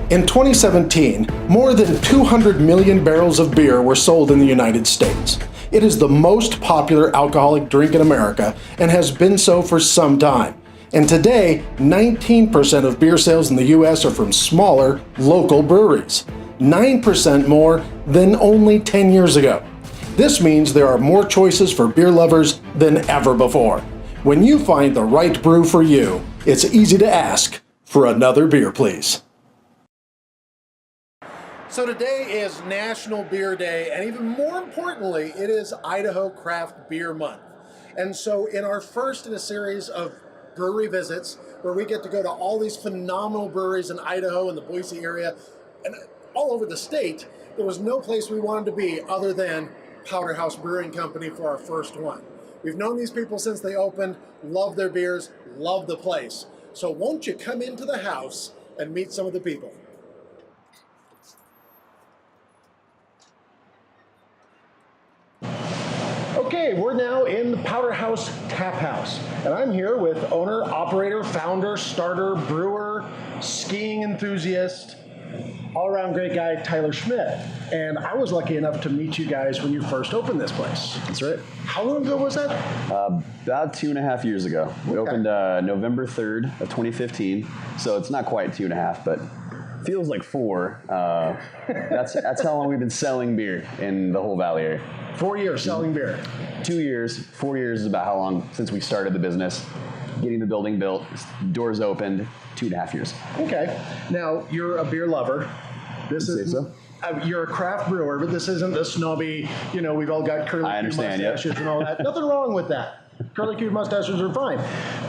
In 2017, more than 200 million barrels of beer were sold in the United States. It is the most popular alcoholic drink in America and has been so for some time. And today, 19% of beer sales in the US are from smaller, local breweries. 9% more than only 10 years ago. This means there are more choices for beer lovers than ever before. When you find the right brew for you, it's easy to ask for another beer, please. So today is National Beer Day, and even more importantly, it is Idaho Craft Beer Month. And so in our first in a series of brewery visits, where we get to go to all these phenomenal breweries in Idaho and the Boise area, and all over the state, there was no place we wanted to be other than Powderhaus Brewing Company for our first one. We've known these people since they opened, love their beers, love the place. So won't you come into the house and meet some of the people? Okay, we're now in the Powerhouse Tap House, and I'm here with owner, operator, founder, starter, brewer, skiing enthusiast, all-around great guy, Tyler Schmidt. And I was lucky enough to meet you guys when you first opened this place. That's right. How long ago was that? About 2.5 years ago. We opened November 3rd of 2015, so it's not quite 2.5, but feels like 4. That's how long we've been selling beer in the whole Valley area. 4 years selling beer. 2 years. 4 years is about how long since we started the business. Getting the building built, doors opened, 2.5 years. Okay. Now, you're a beer lover. This is so. You're a craft brewer, but this isn't the snobby, we've all got curly mustaches and all that. Nothing wrong with that. Curly Q mustaches are fine.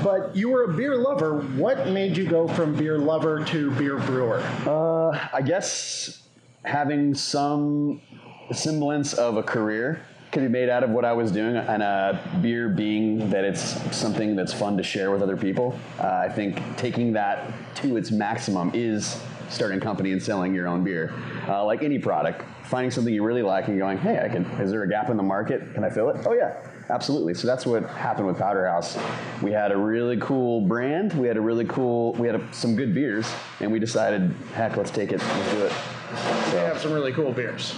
But you were a beer lover. What made you go from beer lover to beer brewer? I guess having some semblance of a career could be made out of what I was doing, and beer being that it's something that's fun to share with other people. I think taking that to its maximum is starting a company and selling your own beer. Like any product, finding something you really like and going, hey, is there a gap in the market? Can I fill it? Oh yeah, absolutely. So that's what happened with Powderhouse. We had a really cool brand. We had some good beers, and we decided, heck, let's take it. Let's do it. So. They have some really cool beers.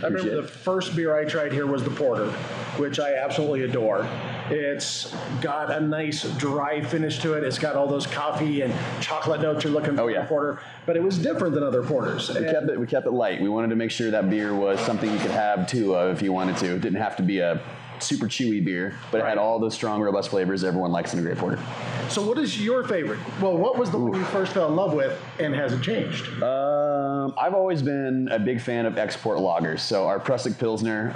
I remember the first beer I tried here was the Porter, which I absolutely adore. It's got a nice dry finish to it. It's got all those coffee and chocolate notes you're looking for in a porter, but it was different than other porters. We kept it light. We wanted to make sure that beer was something you could have two of if you wanted to. It didn't have to be a super chewy beer, but it had all those strong, robust flavors everyone likes in a great porter. So what is your favorite? Well, what was the one you first fell in love with, and has it changed? I've always been a big fan of export lagers. So our Prusik Pilsner,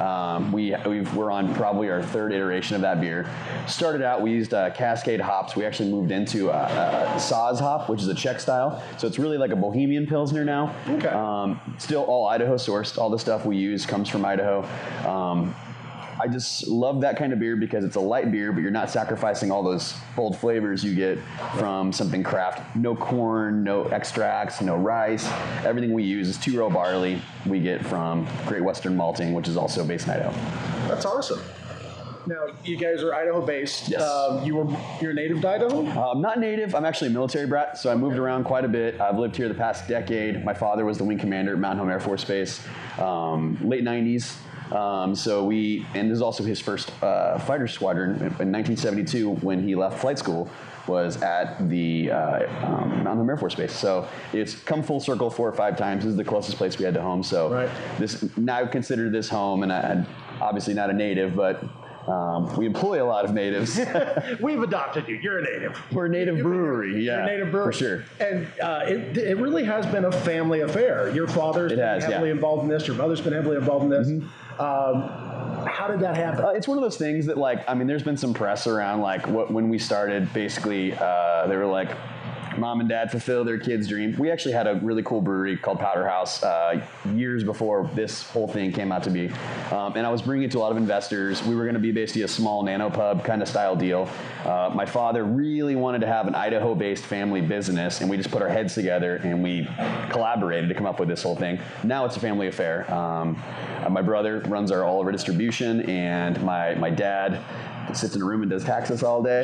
we're on probably our 3rd iteration of that beer. Started out, we used Cascade hops. We actually moved into Saz hop, which is a Czech style. So it's really like a Bohemian Pilsner now. Okay. Still all Idaho sourced. All the stuff we use comes from Idaho. I just love that kind of beer because it's a light beer, but you're not sacrificing all those bold flavors you get from something craft. No corn, no extracts, no rice. Everything we use is 2-row barley we get from Great Western Malting, which is also based in Idaho. That's awesome. Now, you guys are Idaho-based. Yes. You're native to Idaho? I'm not native. I'm actually a military brat, so I moved around quite a bit. I've lived here the past decade. My father was the wing commander at Mountain Home Air Force Base, late 90s. And this is also his first fighter squadron in 1972 when he left flight school, was at the Mountain Home Air Force Base. So it's come full circle 4 or 5 times. This is the closest place we had to home. So now consider this home, and I'm obviously not a native, but we employ a lot of natives. We've adopted you. You're a native. We're a native brewery. You're a native brewery. For sure. And it really has been a family affair. Your father's been heavily involved in this. Your mother's been heavily involved in this. Mm-hmm. How did that happen? It's one of those things that, there's been some press around, when we started, basically, they were like, mom and dad fulfill their kids' dream. We actually had a really cool brewery called Powderhouse years before this whole thing came out to be. And I was bringing it to a lot of investors. We were going to be basically a small nano pub kind of style deal. My father really wanted to have an Idaho-based family business, and we just put our heads together and we collaborated to come up with this whole thing. Now it's a family affair. My brother runs all of our distribution, and my dad sits in a room and does taxes all day.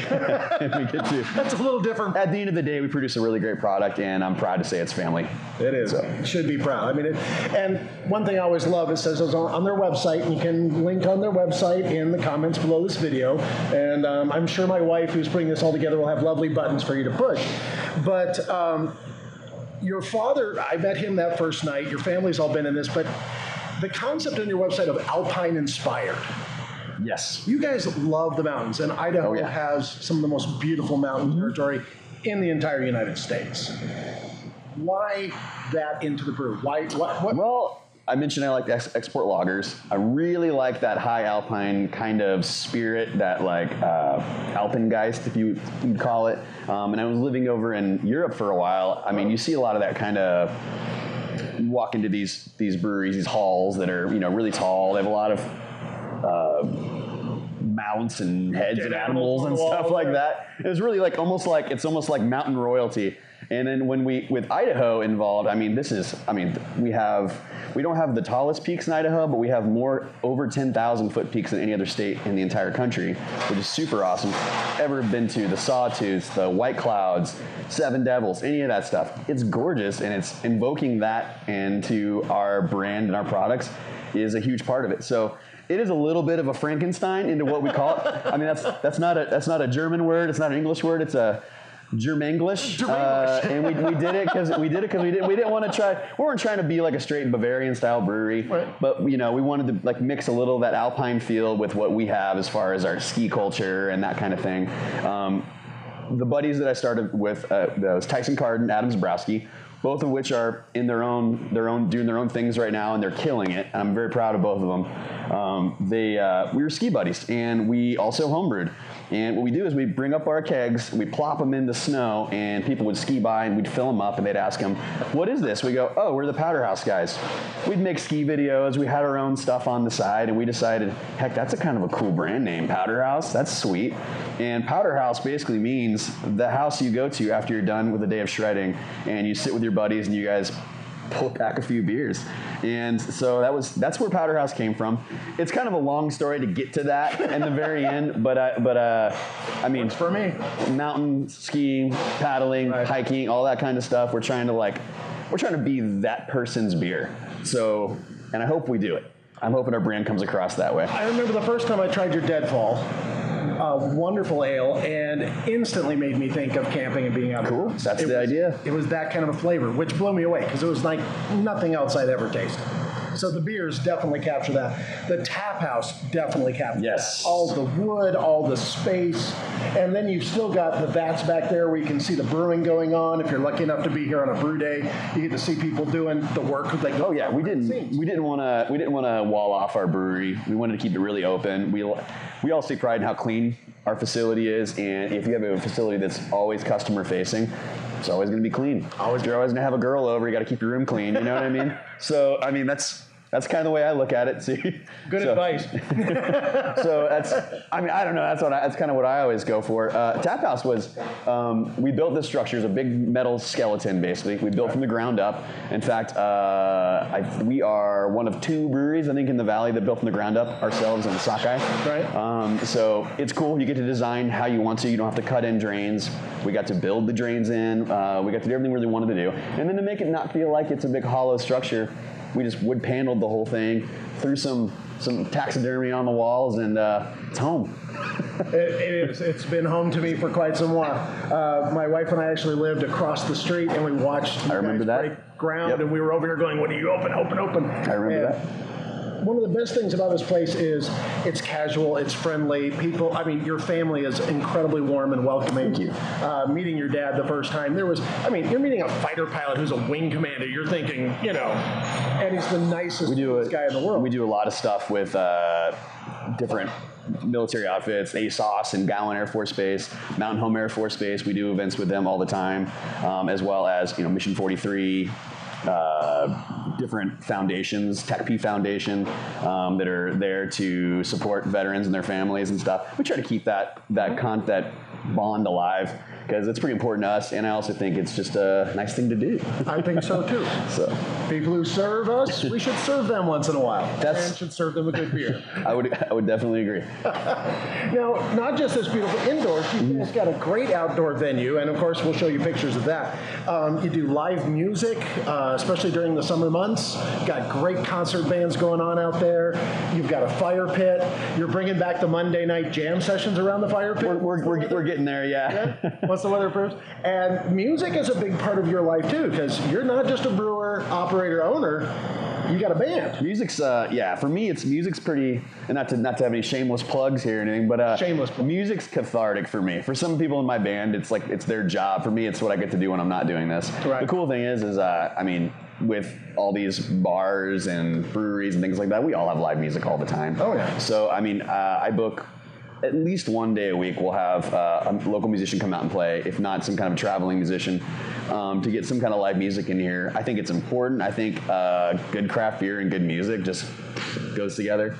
And we get to. That's a little different. At the end of the day, we produce a really great product, and I'm proud to say it's family. It is. So. Should be proud. I mean, and one thing I always love, it says it's on their website, and you can link on their website in the comments below this video. And I'm sure my wife, who's putting this all together, will have lovely buttons for you to push. But your father, I met him that first night. Your family's all been in this, but the concept on your website of Alpine inspired. Yes. You guys love the mountains, and Idaho has some of the most beautiful mountain territory in the entire United States. Why that into the brew? Why? What? Well, I mentioned I like export lagers. I really like that high alpine kind of spirit, that like Alpengeist, if you would call it. And I was living over in Europe for a while. I mean, you see a lot of that kind of. You walk into these breweries, these halls that are really tall. They have a lot of mounts and heads and animals and stuff like that. It's really almost like mountain royalty. And then with Idaho involved, we don't have the tallest peaks in Idaho, but we have more over 10,000 foot peaks than any other state in the entire country, which is super awesome. Ever been to the Sawtooths, the White Clouds, Seven Devils, any of that stuff. It's gorgeous, and it's invoking that into our brand and our products is a huge part of it. So it is a little bit of a Frankenstein into what we call it. I mean, that's not a German word. It's not an English word. It's a Germanglish. And we did it because we didn't want to try. We weren't trying to be like a straight Bavarian style brewery, right. But we wanted to mix a little of that alpine feel with what we have as far as our ski culture and that kind of thing. The buddies that I started with, was Tyson Carden, Adam Zabrowski, both of which are in their own doing their own things right now, and they're killing it. I'm very proud of both of them. We were ski buddies, and we also homebrewed. And what we do is we bring up our kegs, we plop them in the snow, and people would ski by, and we'd fill them up, and they'd ask them, "What is this?" We go, "Oh, we're the Powderhouse guys." We'd make ski videos. We had our own stuff on the side, and we decided, heck, that's a kind of a cool brand name, Powderhouse. That's sweet. And Powderhouse basically means the house you go to after you're done with a day of shredding, and you sit with your buddies, and you guys pull back a few beers. And so that's where Powderhouse came from. It's kind of a long story to get to that in the very end, but I mean, for me, mountain skiing, paddling, right. Hiking, all that kind of stuff. We're trying to be that person's beer. So, and I hope we do it. I'm hoping our brand comes across that way. I remember the first time I tried your Deadfall. Wonderful ale, and instantly made me think of camping and being out. Cool. That's the idea. It was that kind of a flavor, which blew me away because it was like nothing else I'd ever tasted. So the beers definitely capture that. The tap house definitely captures that. All the wood, all the space, and then you've still got the vats back there where you can see the brewing going on. If you're lucky enough to be here on a brew day, you get to see people doing the work. Oh yeah, we didn't want to wall off our brewery. We wanted to keep it really open. We all take pride in how clean our facility is, and if you have a facility that's always customer facing, it's always going to be clean. You're always going to have a girl over. You got to keep your room clean. You know what I mean? So I mean that's kind of the way I look at it. See, good advice. So I don't know. That's kind of what I always go for. Tap House was we built this structure as a big metal skeleton. Basically, we built from the ground up. In fact, we are one of 2 breweries I think in the valley that built from the ground up ourselves in Sockeye. Right. So it's cool. You get to design how you want to. You don't have to cut in drains. We got to build the drains in. We got to do everything we really wanted to do, and then to make it not feel like it's a big hollow structure, we just wood paneled the whole thing, threw some taxidermy on the walls, and it's home. It is. It's been home to me for quite some while. My wife and I actually lived across the street, and we watched I remember that. break ground, and we were over here going, "What are you open? I remember that. One of the best things about this place is it's casual, it's friendly. People, your family is incredibly warm and welcoming. Thank you. Meeting your dad the first time, you're meeting a fighter pilot who's a wing commander. You're thinking, and he's the nicest guy in the world. We do a lot of stuff with different military outfits, ASOS and Gowan Air Force Base, Mountain Home Air Force Base. We do events with them all the time, as well as Mission 43. Different foundations, Tech P Foundation, that are there to support veterans and their families and stuff. We try to keep that bond alive. because it's pretty important to us, and I also think it's just a nice thing to do. I think so too. So people who serve us, we should serve them once in a while. And should serve them a good beer. I would definitely agree. Now, not just this beautiful indoors, you guys got a great outdoor venue, and of course we'll show you pictures of that. You do live music, especially during the summer months. Got great concert bands going on out there. You've got a fire pit. You're bringing back the Monday night jam sessions around the fire pit. We're getting there, yeah. Once the weather improves. And music is a big part of your life too, because you're not just a brewer, operator, owner. You got a band. Music's for me music's pretty, and not to have any shameless plugs here or anything, but shameless plug. Music's cathartic for me. For some people in my band, it's like it's their job. For me, it's what I get to do when I'm not doing this. Right. The cool thing is I mean, with all these bars and breweries and things like that, we all have live music all the time. Oh yeah. So I mean, I book at least one day a week. We'll have a local musician come out and play, if not some kind of traveling musician, to get some kind of live music in here. I think it's important. I think good craft beer and good music just goes together.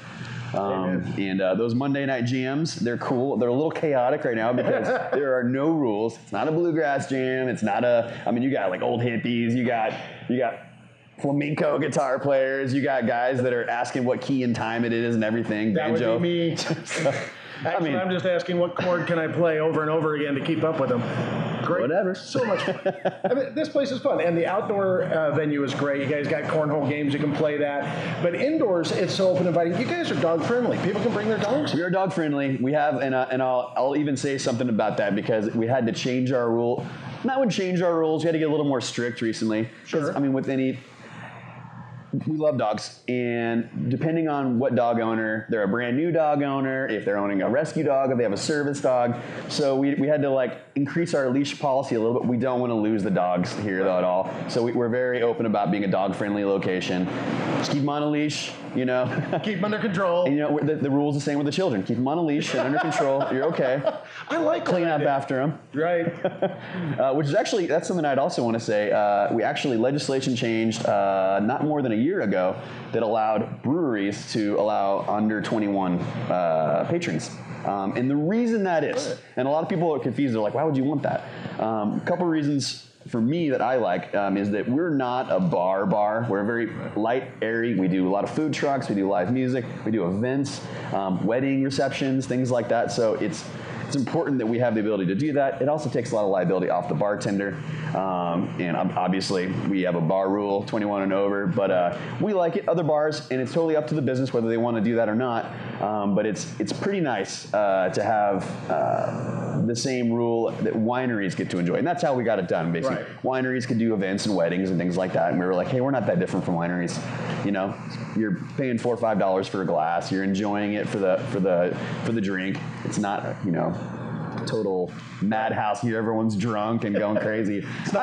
And those Monday night jams, they're cool. They're a little chaotic right now because there are no rules. It's not a bluegrass jam. It's not you got like old hippies. You got flamenco guitar players. You got guys that are asking what key and time it is and everything. That banjo. would be me. Actually, I'm just asking what chord can I play over and over again to keep up with them. Great. Whatever. So much fun. I mean, this place is fun. And the outdoor venue is great. You guys got cornhole games. You can play that. But indoors, it's so open and inviting. You guys are dog friendly. People can bring their dogs. We are dog friendly. We have, and I'll even say something about that because we had to change our rule. Not would change our rules. We had to get a little more strict recently. Sure. I mean, we love dogs, and depending on what dog owner, they're a brand new dog owner, if they're owning a rescue dog, if they have a service dog. So we had to increase our leash policy a little bit. We don't want to lose the dogs here though at all. So we're very open about being a dog friendly location. Just keep them on a leash, Keep them under control. And the rule's the same with the children. Keep them on a leash and under control. You're okay. I like clean up after them. Right. Which is actually, that's something I'd also want to say. Legislation changed not more than a year ago that allowed breweries to allow under 21 patrons. And the reason that is, and a lot of people are confused, they're like, why would you want that? A couple of reasons for me that I like is that we're not a bar. We're very light, airy. We do a lot of food trucks. We do live music. We do events, wedding receptions, things like that. So it's important that we have the ability to do that. It also takes a lot of liability off the bartender. And obviously, we have a bar rule, 21 and over, but we like it. Other bars, and it's totally up to the business whether they want to do that or not. But it's pretty nice to have the same rule that wineries get to enjoy. And that's how we got it done, basically. Right. Wineries could do events and weddings and things like that. And we were like, hey, we're not that different from wineries. You're paying $4 or $5 for a glass. You're enjoying it for the drink. It's not, total madhouse here. Everyone's drunk and going crazy. Fifth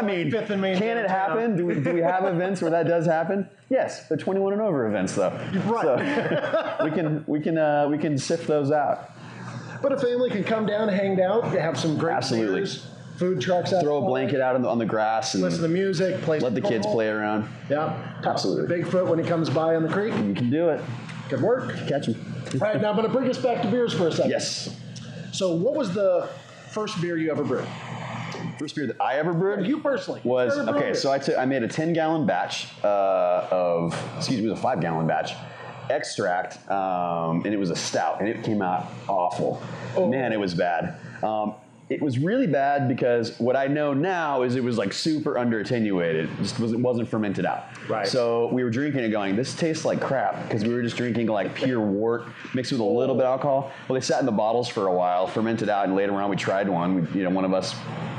and Main can it happen? Do we have events where that does happen? Yes, they're 21 and over events though. Right. So we can sift those out. But a family can come down, hang out, have some great beers, food trucks out. Throw a blanket out on the grass and listen to music, let the kids play around. Yeah, absolutely. Bigfoot when he comes by on the creek. You can do it. Good work. Catch him. All right, now I'm going to bring us back to beers for a second. Yes. So what was the first beer you ever brewed? First beer that I ever brewed? You personally. Was, okay, so I made a 10-gallon batch it was a 5-gallon batch, extract, and it was a stout, and it came out awful. Oh. Man, it was bad. It was really bad because what I know now is it was super under attenuated. It wasn't fermented out. Right. So we were drinking it going, this tastes like crap because we were just drinking pure wort mixed with a little bit of alcohol. Well, they sat in the bottles for a while, fermented out, and later on we tried one. One of us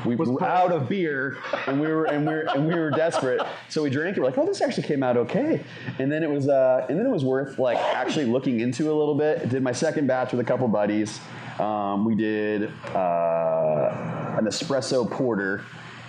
we were out of beer and we were desperate. So we drank it. We're like, oh, this actually came out okay. And then it was worth actually looking into a little bit. I did my second batch with a couple buddies. We did an espresso porter,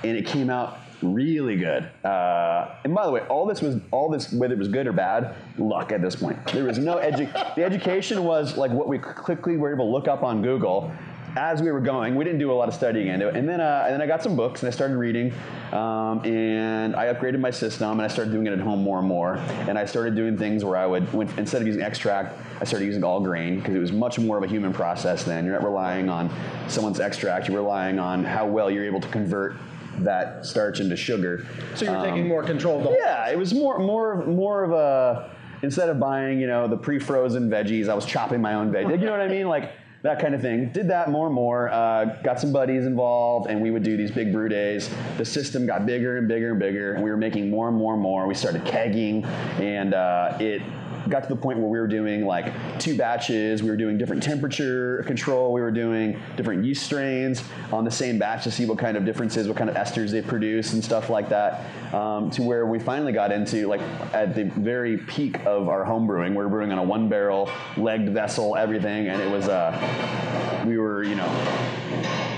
and it came out really good. And by the way, all this, whether it was good or bad, luck at this point. There was no the education was what we quickly were able to look up on Google. as we were going, we didn't do a lot of studying into it. And then I got some books and I started reading, and I upgraded my system and I started doing it at home more and more. And I started doing things where instead of using extract, I started using all grain because it was much more of a human process then. You're not relying on someone's extract, you're relying on how well you're able to convert that starch into sugar. So you were taking more control of the whole it was more of a, instead of buying, the pre-frozen veggies, I was chopping my own veggies. You know what I mean? Like that kind of thing. Did that more and more. Got some buddies involved, and we would do these big brew days. The system got bigger and bigger and bigger, and we were making more and more and more. We started kegging, and it got to the point where we were doing like 2 batches. We were doing different temperature control. We were doing different yeast strains on the same batch to see what kind of differences, what kind of esters they produce and stuff like that, to where we finally got into, like, at the very peak of our home brewing. We were brewing on a 1-barrel legged vessel, everything, and it was we were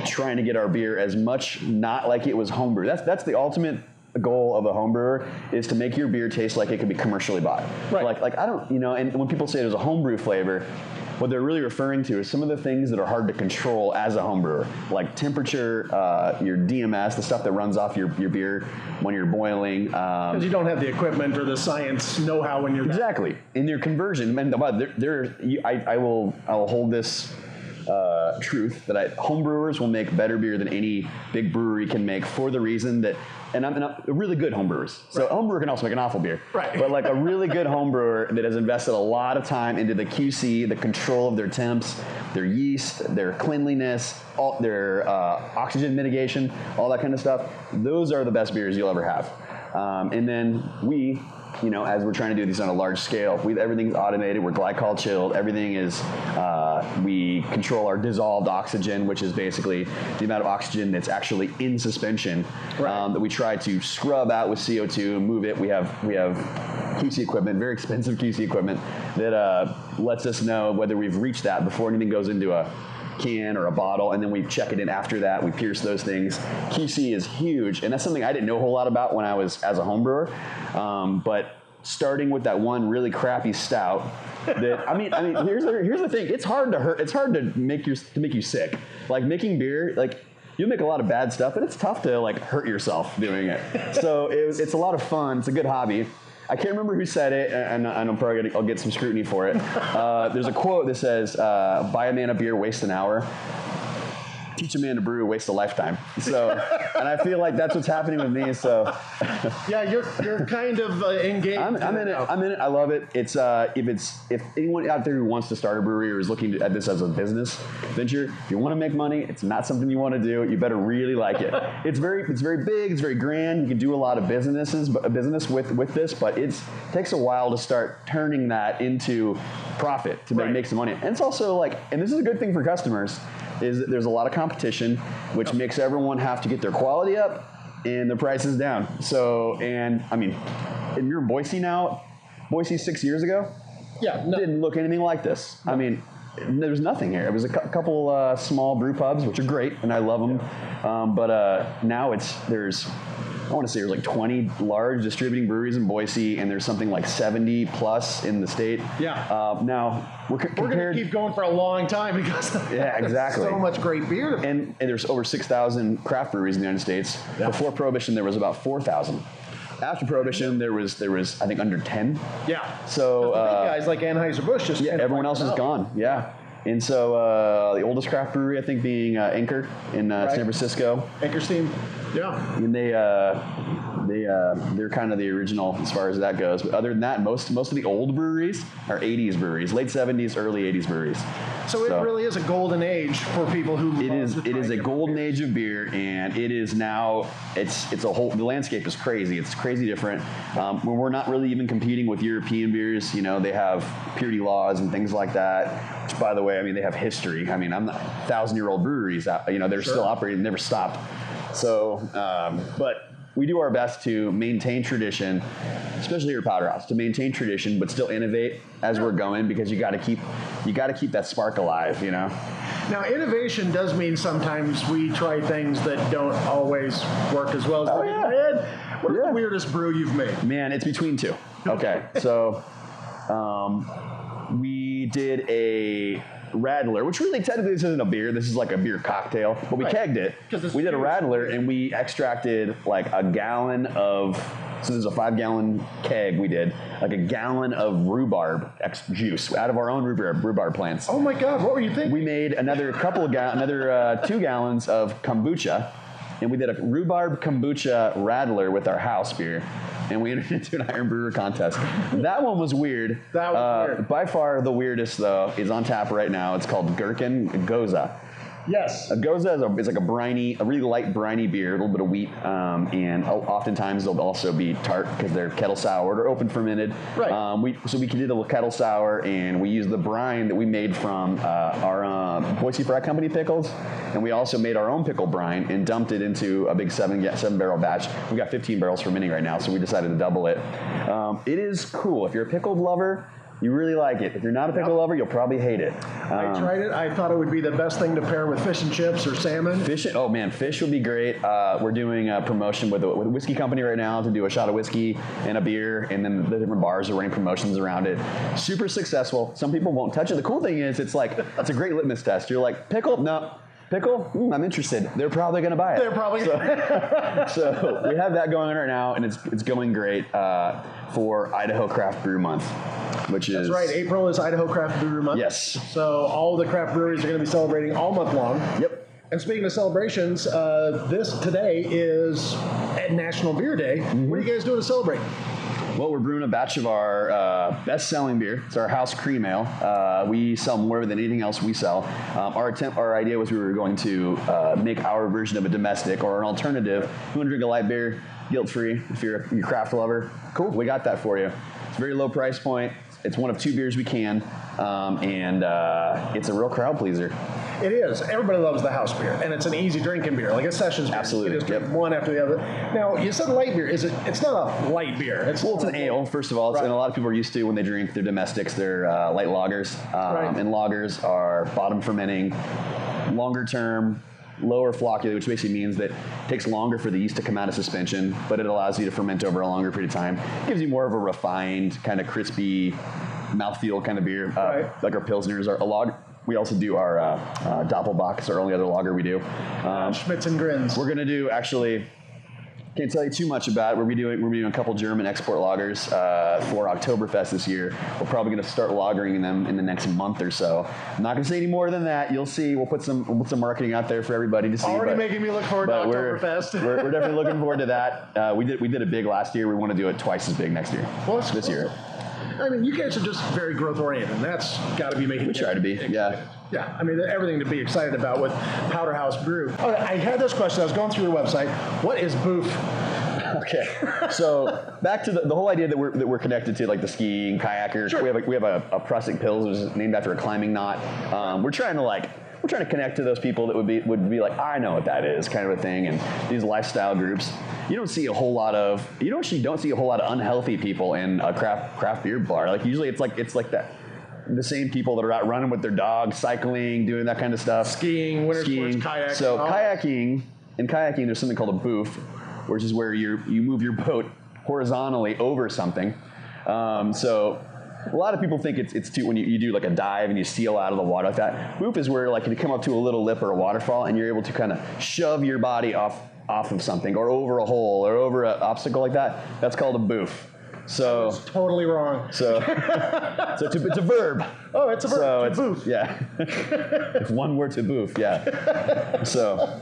trying to get our beer as much not like it was homebrew. That's the ultimate goal of a home brewer, is to make your beer taste like it could be commercially bought. Right. Like I don't, and when people say there's a homebrew flavor, what they're really referring to is some of the things that are hard to control as a home brewer, like temperature, your DMS, the stuff that runs off your beer when you're boiling. Because you don't have the equipment or the science know-how when you're... Exactly. In your conversion, and I will hold this truth that home brewers will make better beer than any big brewery can make, for the reason that, and I'm really good home brewers. So a home brewer can also make an awful beer. Right. But like a really good home brewer that has invested a lot of time into the QC, the control of their temps, their yeast, their cleanliness, their oxygen mitigation, all that kind of stuff, those are the best beers you'll ever have. And then we, as we're trying to do these on a large scale, everything's automated, we're glycol chilled, everything is, we control our dissolved oxygen, which is basically the amount of oxygen that's actually in suspension, that we try to scrub out with CO2 and move it. We have QC equipment, very expensive QC equipment, that lets us know whether we've reached that before anything goes into a can or a bottle, and then we check it in after that. We pierce those things. QC is huge, and that's something I didn't know a whole lot about when I was as a home brewer. But starting with that one really crappy stout, that I mean, here's the thing. It's hard to make you sick. Like making beer, like you'll make a lot of bad stuff, and it's tough to like hurt yourself doing it. So it's a lot of fun. It's a good hobby. I can't remember who said it, and I'll get some scrutiny for it. There's a quote that says, "Buy a man a beer, waste an hour. Teach a man to brew, waste a lifetime." So, and I feel like that's what's happening with me. So, yeah, you're kind of engaged. I'm in it. I love it. It's if anyone out there who wants to start a brewery or is looking at this as a business venture, if you want to make money, it's not something you want to do. You better really like it. It's very big. It's very grand. You can do a lot of business with this, but it takes a while to start turning that into profit to make some money. And it's also like, and this is a good thing for customers, is that there's a lot of competition, which makes everyone have to get their quality up and their prices down. So, and I mean, if you're in Boise now, Boise 6 years ago, didn't look anything like this. I mean, there's nothing here. It was a couple small brew pubs, which are great, and I love them. But now there's I want to say there's like 20 large distributing breweries in Boise, and there's something like 70 plus in the state. Yeah. Now we're going to keep going for a long time because exactly. So much great beer. And there's over 6,000 craft breweries in the United States. Yeah. Before Prohibition, there was about 4,000. After Prohibition, there was I think under 10. Yeah. So the big guys like Anheuser-Busch just everyone else is gone. Yeah. And so the oldest craft brewery, I think, being Anchor in San Francisco. Anchor Steam. Yeah. And they're kind of the original as far as that goes. But other than that, most of the old breweries are 80s breweries, late 70s, early 80s breweries. So it really is a golden age for people who love it is a golden age of beer, and it is now it's a whole, the landscape is crazy. It's crazy different. When we're not really even competing with European beers, they have purity laws and things like that, which, by the way, I mean, they have history. I mean, I'm not 1,000-year-old breweries, they're still operating, never stopped. So, but we do our best to maintain tradition, especially here at Powderhouse, to maintain tradition, but still innovate as we're going, because you got to keep that spark alive, Now, innovation does mean sometimes we try things that don't always work as well as we did. What's the weirdest brew you've made? Man, it's between two. Okay, so we did Radler, which really technically this isn't a beer. This is like a beer cocktail, but we kegged it. We did a Radler, and we extracted like a gallon of. So this is a 5-gallon keg we did, like a gallon of rhubarb juice out of our own rhubarb plants. Oh my God, what were you thinking? We made another 2 gallons of kombucha, and we did a rhubarb kombucha Radler with our house beer, and we entered into an Iron Brewer contest. That one was weird. That was weird. By far the weirdest, though, is on tap right now. It's called Gherkin Goza. Yes. A Goza is like a really light briny beer, a little bit of wheat, and oftentimes they'll also be tart because they're kettle soured or open fermented. Right. So we can do the kettle sour, and we use the brine that we made from our Boise Fry Company pickles, and we also made our own pickle brine and dumped it into a big 7-barrel batch. We got 15 barrels fermenting right now, so we decided to double it. It is cool. If you're a pickled lover, you really like it. If you're not a pickle lover, you'll probably hate it. I tried it. I thought it would be the best thing to pair with fish and chips or salmon. Fish would be great. We're doing a promotion with a whiskey company right now to do a shot of whiskey and a beer, and then the different bars are running promotions around it. Super successful. Some people won't touch it. The cool thing is, it's a great litmus test. You're like, pickle? No. Pickle? I'm interested. They're probably going to buy it. They're probably So we have that going on right now, and it's going great for Idaho Craft Brew Month, which is... That's right. April is Idaho Craft Brew Month. Yes. So all the craft breweries are going to be celebrating all month long. Yep. And speaking of celebrations, today is National Beer Day. Mm-hmm. What are you guys doing to celebrate? Well, we're brewing a batch of our best-selling beer. It's our house cream ale. We sell more than anything else we sell. Our idea was we were going to make our version of a domestic or an alternative. You want to drink a light beer, guilt-free, if you're a craft lover. Cool, we got that for you. It's a very low price point. It's one of 2 beers we can, and it's a real crowd pleaser. It is. Everybody loves the house beer, and it's an easy drinking beer, like a sessions beer. Absolutely. You just drink one after the other. Now, you said light beer. It's not a light beer. It's an ale, first of all. Right. And a lot of people are used to, when they drink their domestics, they're light lagers. Right. And lagers are bottom fermenting, longer term, lower flocculate, which basically means that it takes longer for the yeast to come out of suspension, but it allows you to ferment over a longer period of time. It gives you more of a refined, kind of crispy, mouthfeel kind of beer, like our Pilsners are a lager. We also do our Doppelbock. It's our only other lager we do. Schmitz and Grins. We're going to do, actually, can't tell you too much about it. We're doing a couple German export lagers for Oktoberfest this year. We're probably going to start lagering them in the next month or so. I'm not going to say any more than that. You'll see. We'll put some marketing out there for everybody to see. Already making me look forward to Oktoberfest. We're definitely looking forward to that. We did it big last year. We want to do it twice as big next year. Well, this year. I mean, you guys are just very growth oriented, and that's got to be making. We try to be, yeah. Yeah, I mean, everything to be excited about with Powderhaus Brew. Okay, I had this question. I was going through your website. What is boof? Okay, so back to the whole idea that we're connected to, like the skiing, kayakers. Sure. We have a Prusik Pils, which is named after a climbing knot. We're trying to connect to those people that would be like, I know what that is, kind of a thing, and these lifestyle groups. You don't see a whole lot of unhealthy people in a craft beer bar. Like usually it's like that. The same people that are out running with their dogs, cycling, doing that kind of stuff. Skiing, winter sports, kayaking. So kayaking, there's something called a boof, which is where you move your boat horizontally over something. So a lot of people think it's too, when you do like a dive and you seal out of the water like that. Boof is where like you come up to a little lip or a waterfall and you're able to kind of shove your body off of something or over a hole or over an obstacle like that. That's called a boof. So that's totally wrong. So it's a verb. Oh, it's a verb. So to boof. Yeah. If one were to boof, yeah. So.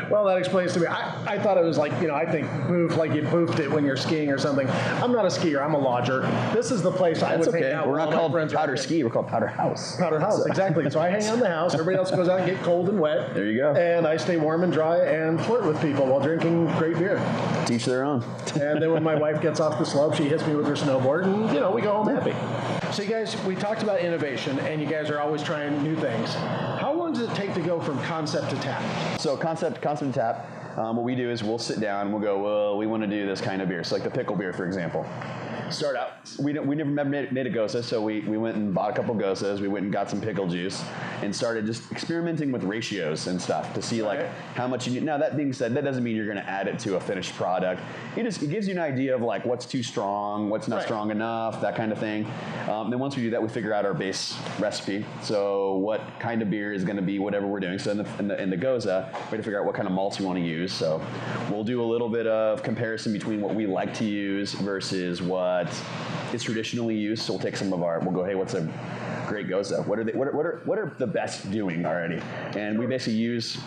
Well, that explains to me. I thought it was like, I think boof, like you boofed it when you're skiing or something. I'm not a skier. I'm a lodger. This is the place I would hang out. We're not called Powder Ski. We're called Powderhouse. Powderhouse, exactly. So I hang out in the house. Everybody else goes out and get cold and wet. There you go. And I stay warm and dry and flirt with people while drinking great beer. Teach their own. And then when my wife gets off the slope, she hits me with her snowboard, and we go home happy. So you guys, we talked about innovation, and you guys are always trying new things. How long does it take to go from concept to tap? So concept to tap, what we do is we'll sit down and we'll go, well, we want to do this kind of beer. So like the Pickle Beer, for example. start out. We never made a Goza, so we went and bought a couple Gozas. We went and got some pickle juice and started just experimenting with ratios and stuff to see like how much you need. Now that being said, that doesn't mean you're going to add it to a finished product. It gives you an idea of like what's too strong, what's not strong enough, that kind of thing. Then once we do that, we figure out our base recipe. So what kind of beer is going to be whatever we're doing. So in the Goza, we have to figure out what kind of malts we want to use. So we'll do a little bit of comparison between what we like to use versus what is traditionally used. So we'll take some of we'll go, hey, what's a great Goza? What are the best doing already? And we basically use,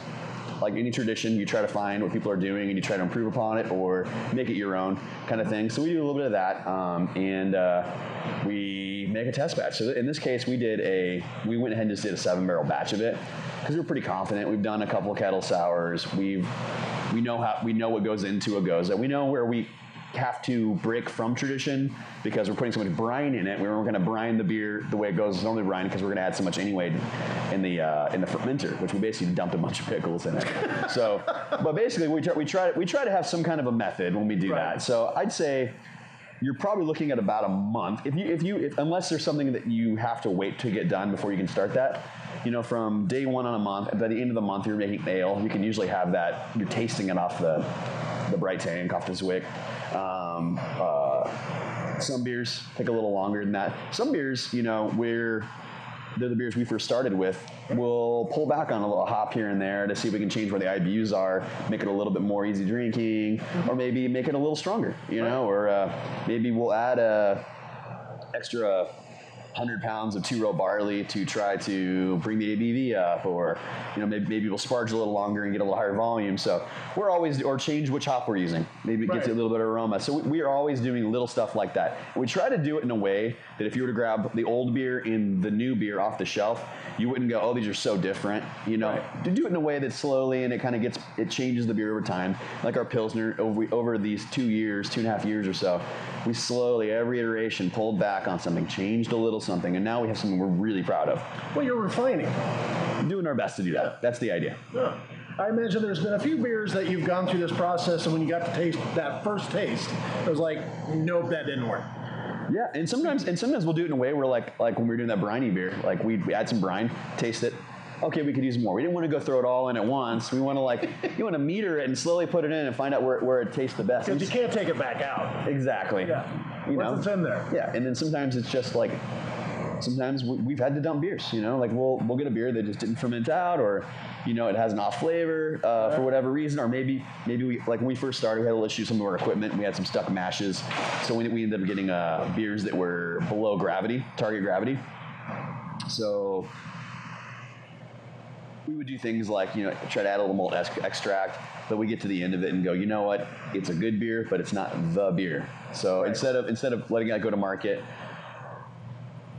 like any tradition, you try to find what people are doing and you try to improve upon it or make it your own kind of thing. So we do a little bit of that, and we make a test batch. So in this case, we went ahead and just did a 7-barrel batch of it because we were pretty confident. We've done a couple of kettle sours. We know what goes into a Goza. We know where we have to break from tradition because we're putting so much brine in it. We weren't going to brine the beer the way it goes normally brine because we're going to add so much anyway in the fermenter, which we basically dumped a bunch of pickles in it. So, but basically we try to have some kind of a method when we do that. So I'd say you're probably looking at about a month. If unless there's something that you have to wait to get done before you can start that, from day one on a month, by the end of the month you're making ale, you can usually have that, you're tasting it off the bright tank, off the Zwick. Some beers take a little longer than that. Some beers, they're the beers we first started with, we'll pull back on a little hop here and there to see if we can change where the IBUs are, make it a little bit more easy drinking, or maybe make it a little stronger, or maybe we'll add a extra 100 pounds of 2-row barley to try to bring the ABV up, or maybe we'll sparge a little longer and get a little higher volume. So we're always, or change which hop we're using. Maybe it gets you a little bit of aroma. So we are always doing little stuff like that. And we try to do it in a way that if you were to grab the old beer and the new beer off the shelf, you wouldn't go, oh, these are so different. To do it in a way that slowly and it changes the beer over time. Like our Pilsner over these 2.5 years or so, we slowly, every iteration, pulled back on something, changed a little something, and now we have something we're really proud of. Well, you're refining. Doing our best to do that. That's the idea. Yeah. I imagine there's been a few beers that you've gone through this process, and when you got to taste that first taste, it was like, nope, that didn't work. Yeah, and sometimes we'll do it in a way where like when we were doing that briny beer, like we add some brine, taste it. Okay, we could use more. We didn't want to go throw it all in at once. We want to you want to meter it and slowly put it in and find out where it tastes the best. Because you can't take it back out. Exactly. Yeah. Once it's in there. Yeah, and then sometimes it's just like, sometimes we've had to dump beers, like we'll get a beer that just didn't ferment out, or, it has an off flavor for whatever reason, or maybe we, like when we first started, we had a little issue with some of our equipment. We had some stuck mashes, so we ended up getting beers that were below target gravity. So we would do things like, try to add a little malt extract, but we get to the end of it and go, you know what, it's a good beer, but it's not the beer. So instead of letting it go to market,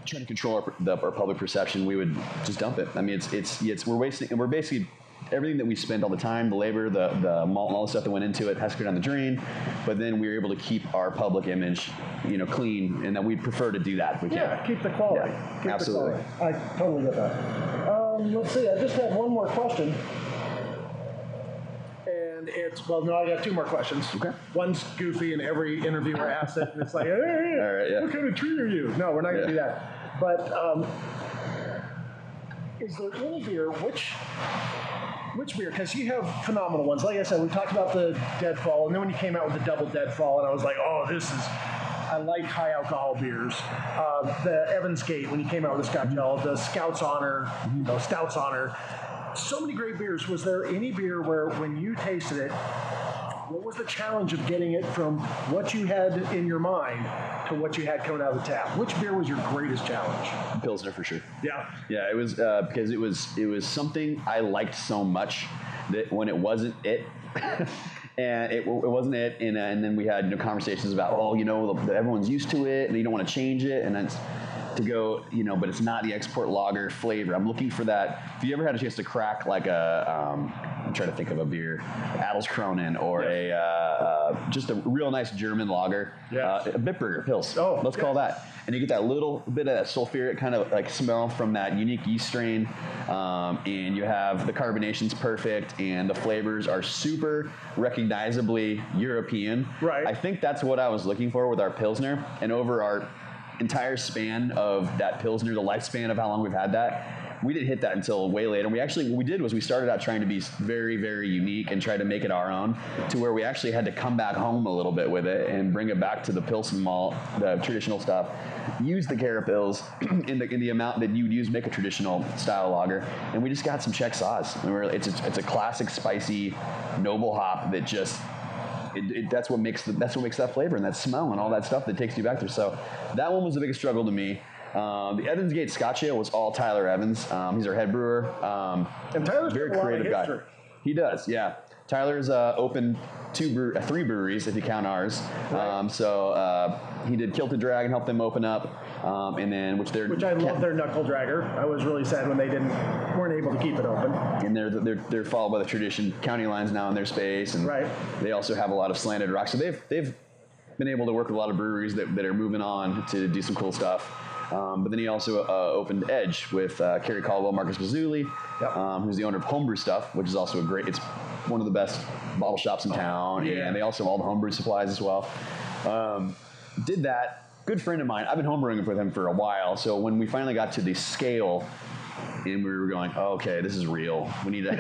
trying to control our public perception, we would just dump it. I mean, we're basically everything that we spend all the time, the labor, the malt, and all the stuff that went into it has to go down the drain. But then we were able to keep our public image, clean, and that we'd prefer to do that if we can. Yeah, keep the quality. Yeah, keep absolutely. The quality. I totally get that. Let's see. I just had one more question. And I got two more questions. Okay. One's goofy, and every interviewer asks it, and it's like, hey, all right, yeah. What kind of tree are you? No, we're not going to do that. But is there any beer, which beer, because you have phenomenal ones. Like I said, we talked about the Deadfall, and then when you came out with the double Deadfall, and I was like, oh, I like high alcohol beers. The Evans Gate, when you came out with the Scotch Ale, the Scout's Honor, Stout's Honor. So many great beers. Was there any beer where when you tasted it, what was the challenge of getting it from what you had in your mind to what you had coming out of the tap? Which beer was your greatest challenge? Pilsner for sure. Yeah. Yeah, it was because it was something I liked so much that when it wasn't it, and it wasn't it, and then we had conversations about, everyone's used to it, and you don't want to change it, and then to go, but it's not the export lager flavor. I'm looking for that. If you ever had a chance to crack like a trying to think of a beer, Adelskronen or just a real nice German lager, a Bitburger Pils. Let's call that. And you get that little bit of that sulfuric kind of like smell from that unique yeast strain, and you have the carbonation's perfect, and the flavors are super recognizably European. Right. I think that's what I was looking for with our Pilsner, and over our entire span of that Pilsner, the lifespan of how long we've had that, we didn't hit that until way later. What we did was we started out trying to be very, very unique and try to make it our own, to where we actually had to come back home a little bit with it and bring it back to the Pilsen malt, the traditional stuff. Use the Carapils in the amount that you'd use make a traditional style lager, and we just got some Czech sauce. And it's a classic spicy noble hop that just that's what makes that flavor and that smell and all that stuff that takes you back there. So that one was the biggest struggle to me. The Evans Gate Scotch Ale was all Tyler Evans. He's our head brewer. And Tyler's very creative guy. He does, yeah. Tyler's opened 3 breweries if you count ours. Right. He did Kilted Dragon, helped them open up, and then which I love their knuckle dragger. I was really sad when they weren't able to keep it open. And they're followed by the tradition county lines now in their space, and they also have a lot of slanted rock. So they've been able to work with a lot of breweries that are moving on to do some cool stuff. But then he also opened Edge with Kerry Caldwell, Marcus Mazzulli, who's the owner of Homebrew Stuff, which is also it's one of the best bottle shops in town, and they also have all the homebrew supplies as well. Did that. Good friend of mine. I've been homebrewing with him for a while, so when we finally got to the scale, and we were going, oh, okay, this is real. We should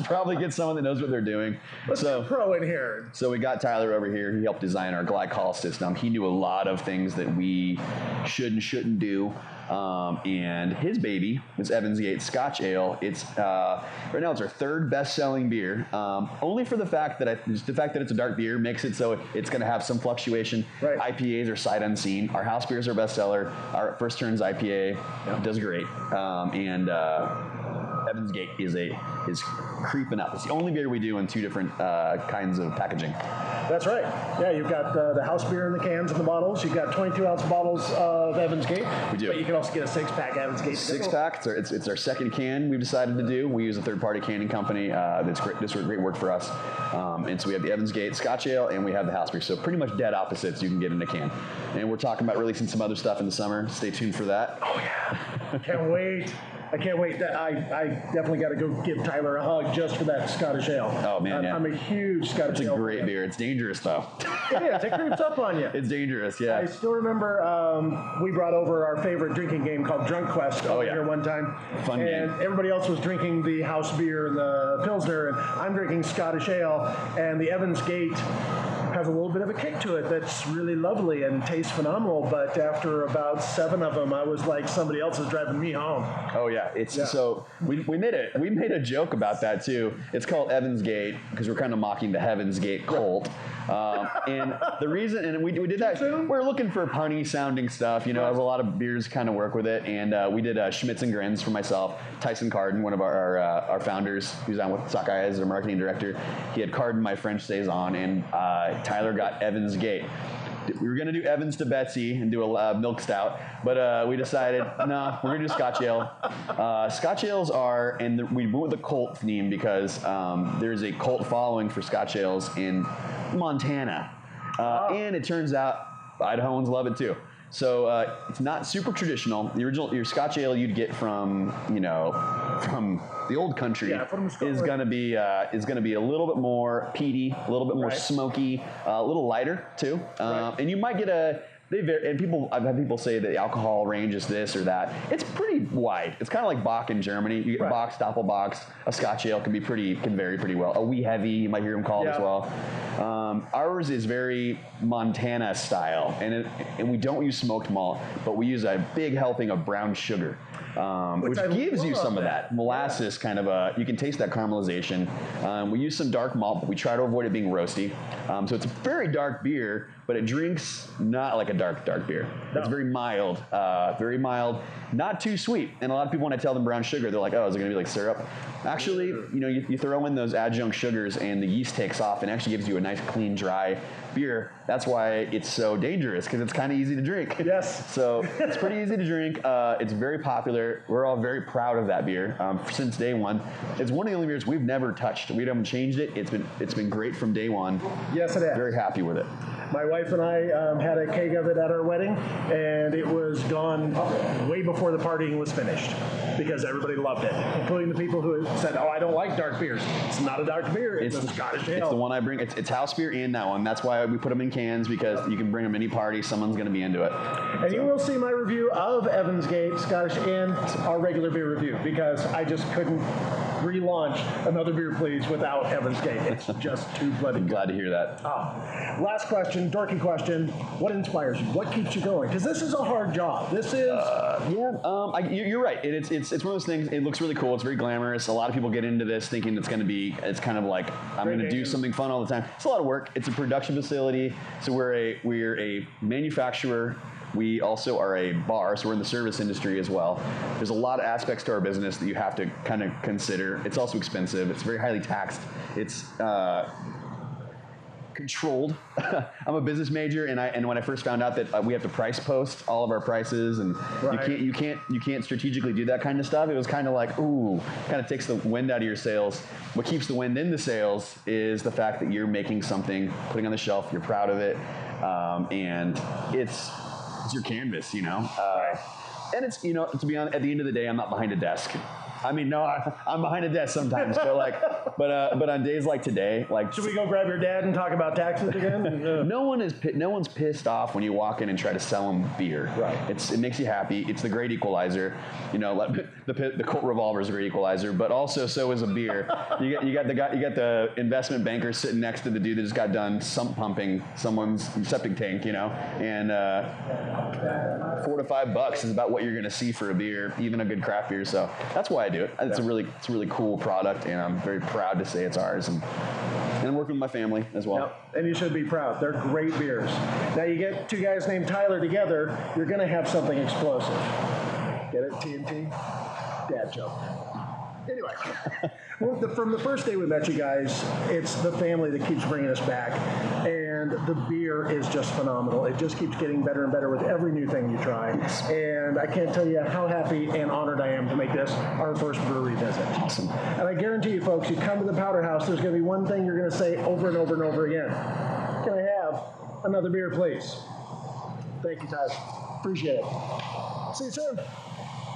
probably get someone that knows what they're doing. Let's get a pro in here. So we got Tyler over here. He helped design our glycol system. He knew a lot of things that we should and shouldn't do. And his baby is Evans Gate Scotch Ale. It's right now it's our 3rd best-selling beer. Only for the fact that it's a dark beer makes it so it's going to have some fluctuation. Right. IPAs are sight unseen. Our house beer is our bestseller. Our First Turns IPA does great. Evans Gate is creeping up. It's the only beer we do in 2 different kinds of packaging. That's right. Yeah, you've got the house beer in the cans and the bottles. You've got 22-ounce bottles of Evans Gate. We do. But you can also get a 6-pack Evans Gate. 6-pack. It's our 2nd can we've decided to do. We use a third-party canning company that's great work for us. And so we have the Evans Gate Scotch Ale and we have the house beer. So pretty much dead opposites you can get in a can. And we're talking about releasing some other stuff in the summer. Stay tuned for that. Oh, yeah. Can't wait. I can't wait. I definitely got to go give Tyler a hug just for that Scottish Ale. Oh, man, I'm a huge Scottish Ale. It's a great beer. It's dangerous, though. It is. It creeps up on you. It's dangerous, yeah. I still remember we brought over our favorite drinking game called Drunk Quest over here one time. Fun game. And everybody else was drinking the house beer and the Pilsner, and I'm drinking Scottish Ale, and the Evans Gate has a little bit of a kick to it that's really lovely and tastes phenomenal, but after about 7 of them, I was like, somebody else is driving me home. Oh yeah, so we made a joke about that too. It's called Evans Gate because we're kind of mocking the Heaven's Gate cult. And the reason, and we did that, we're looking for punny sounding stuff, there's a lot of beers kind of work with it, and we did Schmitz and Grins for myself. Tyson Carden, one of our founders, who's on with Sockeye as our marketing director, he had Carden, my French Saison, and Tyler got Evans Gate. We were going to do Evans to Betsy and do a milk stout, but we decided, no, we're going to do Scotch Ale. Scotch Ales we went with the cult theme because there's a cult following for Scotch Ales in Montana. And it turns out Idahoans love it too. So it's not super traditional. Your Scotch Ale you'd get from the old country is going to be a little bit more peaty, a little bit more smoky, a little lighter too, and you might get I've had people say that the alcohol range is this or that. It's pretty wide. It's kind of like Bock in Germany. You get Bock, Doppelbocks. A Scotch Ale can vary pretty well. A wee heavy, you might hear them called as well. Ours is very Montana style, and we don't use smoked malt, but we use a big helping of brown sugar. Which gives you some of that molasses kind of you can taste that caramelization. We use some dark malt, but we try to avoid it being roasty. So it's a very dark beer, but it drinks not like a dark beer. No. It's very mild, not too sweet. And a lot of people, when I tell them brown sugar, they're like, oh, is it going to be like syrup? Actually, you throw in those adjunct sugars and the yeast takes off and actually gives you a nice, clean, dry beer. That's why it's so dangerous, because it's kind of easy to drink. Yes. So it's pretty easy to drink. It's very popular. We're all very proud of that beer since day one. It's one of the only beers we've never touched. We haven't changed it. It's been great from day one. Yes, it has. Very happy with it. My wife and I had a keg of it at our wedding, and it was gone way before the partying was finished because everybody loved it, including the people who said, "Oh, I don't like dark beers." It's not a dark beer. It's a Scottish ale. It's the one I bring. It's house beer and that one. That's why we put them in cans, because you can bring them any party. Someone's going to be into it. And you will see my review of Evans Gate Scottish and our regular beer review, because I just couldn't relaunch another beer please without Evans Gate. It's just too bloody good. Glad to hear that. Last question, dorky question. What inspires you? What keeps you going? Because this is a hard job. This is... You're right. It's one of those things. It looks really cool. It's very glamorous. A lot of people get into this thinking it's kind of like, I'm going to do something fun all the time. It's a lot of work. It's a production facility. So we're a manufacturer. We also are a bar, so we're in the service industry as well. There's a lot of aspects to our business that you have to kind of consider. It's also expensive. It's very highly taxed. It's controlled. I'm a business major, and when I first found out that we have to price post all of our prices, and you can't strategically do that kind of stuff, it was kind of like, ooh, kind of takes the wind out of your sails. What keeps the wind in the sails is the fact that you're making something, putting on the shelf, you're proud of it, and it's your canvas, and it's, to be honest, at the end of the day, I'm not behind a desk. I mean, no, I'm behind a desk sometimes, but on days like today, should we go grab your dad and talk about taxes again? No one's pissed off when you walk in and try to sell them beer. Right. It makes you happy. It's the great equalizer. The Colt Revolver is a great equalizer, but also so is a beer. You got the investment banker sitting next to the dude that just got done sump pumping someone's septic tank, and $4 to $5 is about what you're going to see for a beer, even a good craft beer. So that's why I do it. It's a really cool product, and I'm very proud to say it's ours. And I'm working with my family as well. Yep. And you should be proud. They're great beers. Now you get two guys named Tyler together, you're going to have something explosive. Get it? TNT? Dad joke. Anyway, from the first day we met you guys, it's the family that keeps bringing us back, and the beer is just phenomenal. It just keeps getting better and better with every new thing you try, and I can't tell you how happy and honored I am to make this our first brewery visit. Awesome. And I guarantee you folks, you come to the Powderhouse, there's going to be one thing you're going to say over and over and over again. Can I have another beer, please? Thank you, Tyler. Appreciate it. See you soon.